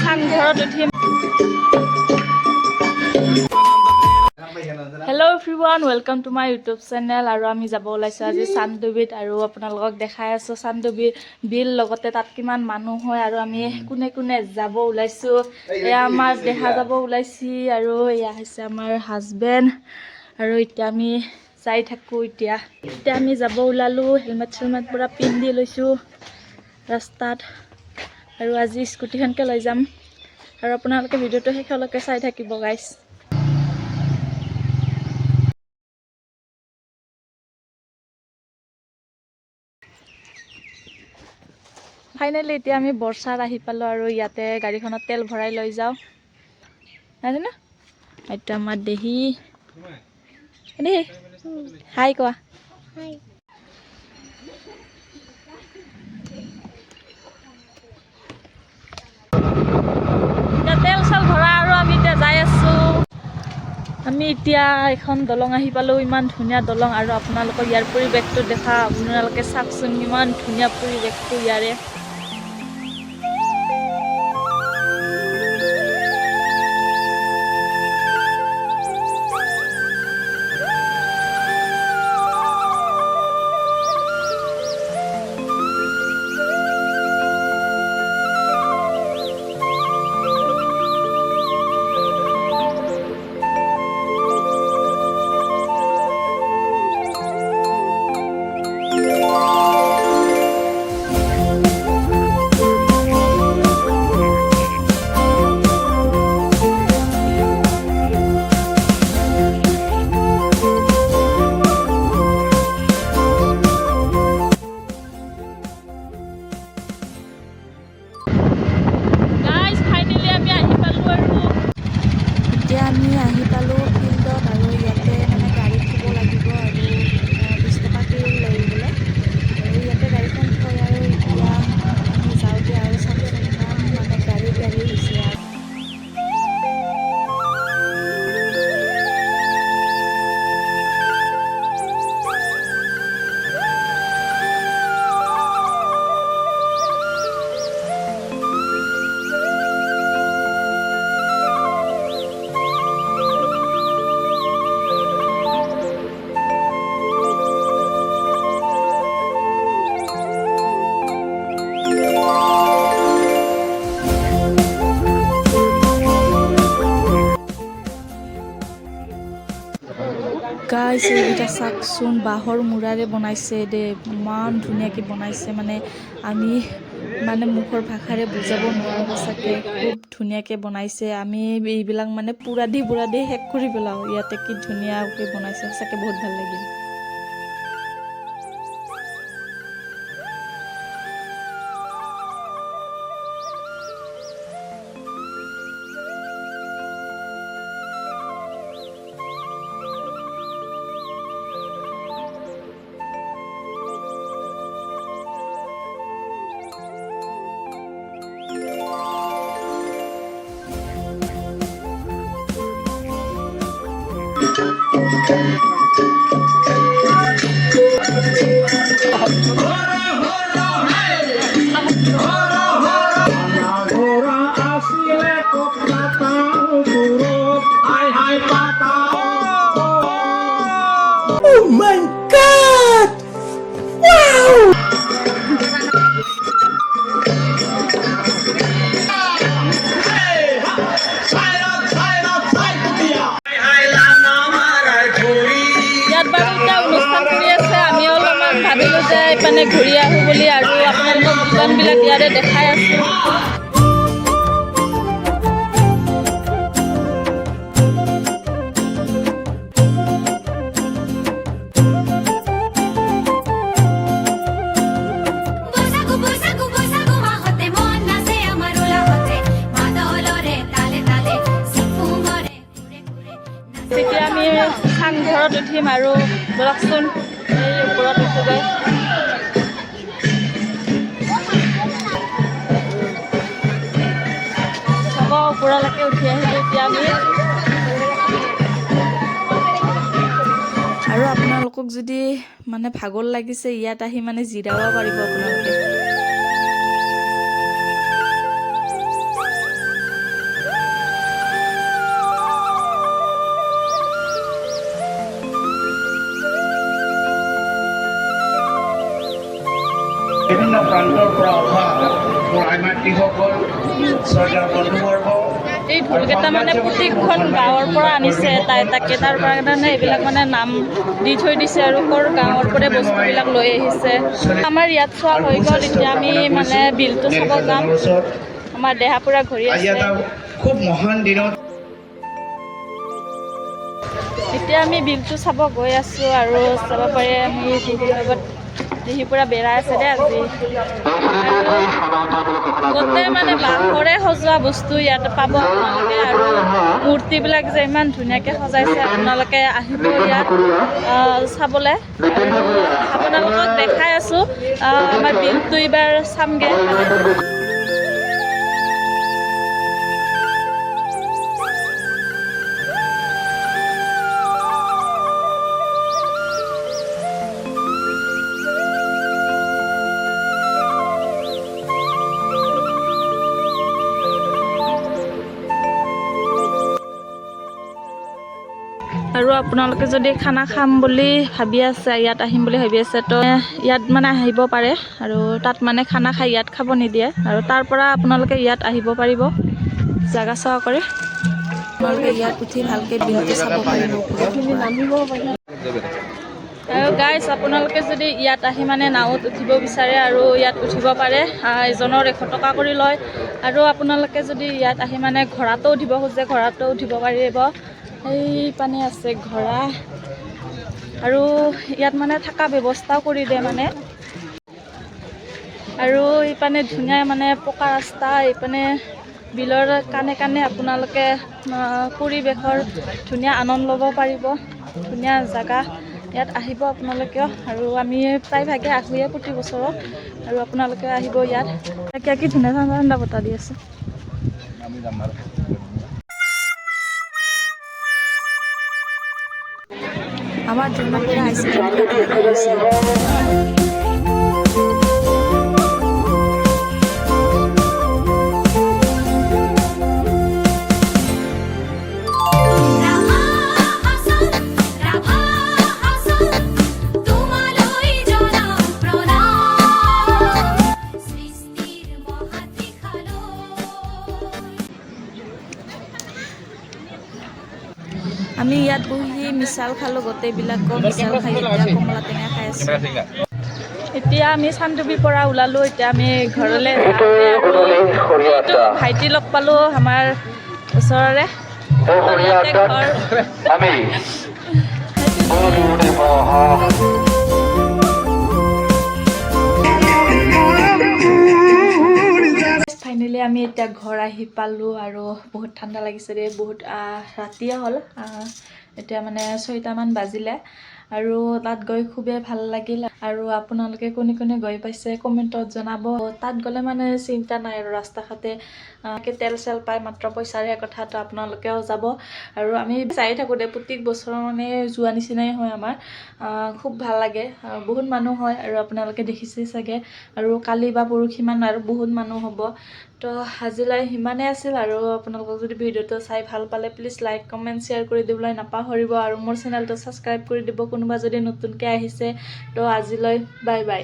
চাংঘৰত উঠিম। Hello' everyone, welcome to my YouTube channel. আৰু আমি যাব ওলাইছোঁ আজি চান্দুবিত। আৰু আপোনালোকক দেখাই আছোঁ চান্দুবি বিল, লগতে তাত কিমান মানুহ হয় আৰু আমি কোনে কোনে যাব ওলাইছোঁ। এয়া আমাৰ দেহা যাব ওলাইছি আৰু এয়া হৈছে আমাৰ হাজবেণ্ড। আৰু এতিয়া আমি যাই থাকোঁ। এতিয়া আমি যাব ওলালোঁ। হেলমেট চেলমেট পূৰা পিন্ধি লৈছোঁ ৰাস্তাত। আৰু আজি স্কুটিখনকে লৈ যাম আৰু আপোনালোকে ভিডিঅ'টো শেষলৈকে চাই থাকিব গাইছ। ফাইনেলি এতিয়া আমি বৰচাৰ আহি পালোঁ আৰু ইয়াতে গাড়ীখনত তেল ভৰাই লৈ যাওঁ। নাজানো এতিয়া আমাৰ দেহি দেহি হাই কোৱা। এতিয়া তেল চেল ভৰাই আৰু আমি এতিয়া যাই আছোঁ। আমি এতিয়া এখন দলং আহি পালোঁ। ইমান ধুনীয়া দলং আৰু আপোনালোকক ইয়াৰ পৰিৱেশটো দেখা। আপোনালোকে চাওকচোন ইমান ধুনীয়া পৰিৱেশটো ইয়াৰে। এতিয়া আমি আহি পালোঁ ফিল্ডত আৰু ইয়াতে মানে গাড়ী থ'ব লাগিব আৰু 20 টকাকৈ লয় বোলে। আৰু ইয়াতে গাড়ীখন থৈ আৰু এতিয়া আমি যাওঁতে আৰু চাওকচোন ইমান মানে গাড়ী হৈছে আৰু। গাইছ এইকেইটা চাওকচোন বাঁহৰ মূৰাৰে বনাইছে দে। ইমান ধুনীয়াকৈ বনাইছে মানে আমি মানে মুখৰ ভাষাৰে বুজাব নোৱাৰোঁ সঁচাকৈ। খুব ধুনীয়াকৈ বনাইছে। আমি এইবিলাক মানে পুৰা দি শেষ কৰি পেলাওঁ। ইয়াতে কি ধুনীয়াকৈ বনাইছে, সঁচাকৈ বহুত ভাল লাগিল। Oh my God! Wow! ইয়াত বাৰু এতিয়া অনুষ্ঠান কৰি আছে। আমি অলপমান ভাবিলোঁ যে মানে ঘূৰি আহোঁ বুলি আৰু আপোনালোকক দোকানবিলাক ইয়াতে দেখাই আছোঁ। তেতিয়া আমি চাংঘৰত উঠিম আৰু বলকচোন এই ওপৰত উঠোগৈ। চাব ওপৰলৈকে উঠি আহিলোঁ এতিয়া আমি। আৰু আপোনালোকক যদি মানে ভাগৰ লাগিছে ইয়াত আহি মানে জিৰাব পাৰিব আপোনালোকে। প্ৰান্তৰ পৰা অহা মোৰ আই মাতৃসকল, শ্ৰদ্ধাৰ বন্ধুবৰ্গ, এই ঢোলকেইটা মানে প্ৰত্যেকখন গাঁৱৰ পৰা আনিছে এটা এটাকে, তাৰ কাৰণে এইবিলাক মানে নাম দি থৈ দিছে আৰু ক'ৰ গাঁৱৰ পৰা বস্তুবিলাক লৈ আহিছে। আমাৰ ইয়াত চোৱা হৈ গ'ল, এতিয়া আমি মানে বিলটো চাব যাম। আমাৰ দেহা পুৰা ঘূৰি আজি আছে। এটা খুব মহান দিনত এতিয়া আমি বিলটো চাব গৈ আছোঁ আৰু চাব পাৰে আমি দেহীৰ লগত, দেহী পুৰা বেৰাই আছে দেই আজি। গোটেই মানে বাঁহৰে সজোৱা বস্তু ইয়াত পাব আপোনালোকে, আৰু মূৰ্তিবিলাক যে ইমান ধুনীয়াকৈ সজাইছে, আপোনালোকে আহিব ইয়াত চাবলৈ। আৰু আপোনালোকক দেখাই আছোঁ আমাৰ বিলটো এইবাৰ চামগৈ। আৰু আপোনালোকে যদি খানা খাম বুলি ভাবি আছে, ইয়াত আহিম বুলি ভাবি আছে, তো ইয়াত মানে আহিব পাৰে। আৰু তাত মানে খানা খাই ইয়াত খাব নিদিয়ে, আৰু তাৰ পৰা আপোনালোকে ইয়াত আহিব পাৰিব জাগা চোৱা কৰি। আপোনালোকে ইয়াত উঠি ভালকৈ বিলটো চাব পাৰিব। আৰু গাইজ, আপোনালোকে যদি ইয়াত আহি মানে নাৱত উঠিব বিচাৰে আৰু ইয়াত উঠিব পাৰে, এজনৰ 100 টকা কৰি লয়। আৰু আপোনালোকে যদি ইয়াত আহি মানে ঘোঁৰাতো উঠিব খোজে, ঘোঁৰাতো উঠিব পাৰিব। এই পানী আছে ঘোঁৰা, আৰু ইয়াত মানে থকা ব্যৱস্থাও কৰি দিয়ে মানে। আৰু এইপানে ধুনীয়া মানে পকা ৰাস্তা, এইপানে বিলৰ কাণে কাণে আপোনালোকে পৰিৱেশৰ ধুনীয়া আনন্দ ল'ব পাৰিব। ধুনীয়া জেগা, ইয়াত আহিব আপোনালোকেও। আৰু আমি প্ৰায়ভাগে আহোঁৱে প্ৰতি বছৰত, আৰু আপোনালোকে আহিব ইয়াত। এতিয়া কি ধুনীয়া ঠাণ্ডা ঠাণ্ডা বতাহ দি আছে। আমাৰ জন্মৰ পৰা আইচক্ৰীম খাই গৈছে। আমি ইয়াত বহি মিছাল খালোঁ, গোটেইবিলাকো মিছাল খাই এতিয়া কমলা টেঙা খাই আছোঁ। এতিয়া আমি চান্দুবিৰ পৰা ওলালোঁ, এতিয়া আমি ঘৰলৈ ভাইটি লগ পালোঁ আমাৰ ওচৰৰে। ফাইনেলি আমি এতিয়া ঘৰ আহি পালোঁ, আৰু বহুত ঠাণ্ডা লাগিছে দেই। বহুত ৰাতিয়ে হ'ল, এতিয়া মানে 6টামান বাজিলে। আৰু তাত গৈ খুবেই ভাল লাগিল। আৰু আপোনালোকে কোনে কোনে গৈ পাইছে কমেণ্টত জনাব। তাত গ'লে মানে চিন্তা নাই, আৰু ৰাস্তা ঘাটে তেল চেল পায়, মাত্ৰ পইচাৰে কথাটো। আপোনালোকেও যাব। আৰু আমি চাই থাকোঁ দে, প্ৰত্যেক বছৰ মানে যোৱা নিচিনাই হয় আমাৰ। খুব ভাল লাগে, বহুত মানুহ হয়, আৰু আপোনালোকে দেখিছে চাগে। আৰু কালি বা পৰহিমান আৰু বহুত মানুহ হ'ব। তো আজিলৈ সিমানেই আছিল। আৰু আপোনালোকক যদি ভিডিঅ'টো চাই ভাল পালে প্লিজ লাইক কমেণ্ট শ্বেয়াৰ কৰি দিবলৈ নাপাহৰিব, আৰু মোৰ চেনেলটো ছাবস্ক্ৰাইব কৰি দিব কোনোবা যদি নতুনকৈ আহিছে। তো আজিলৈ বাই বাই।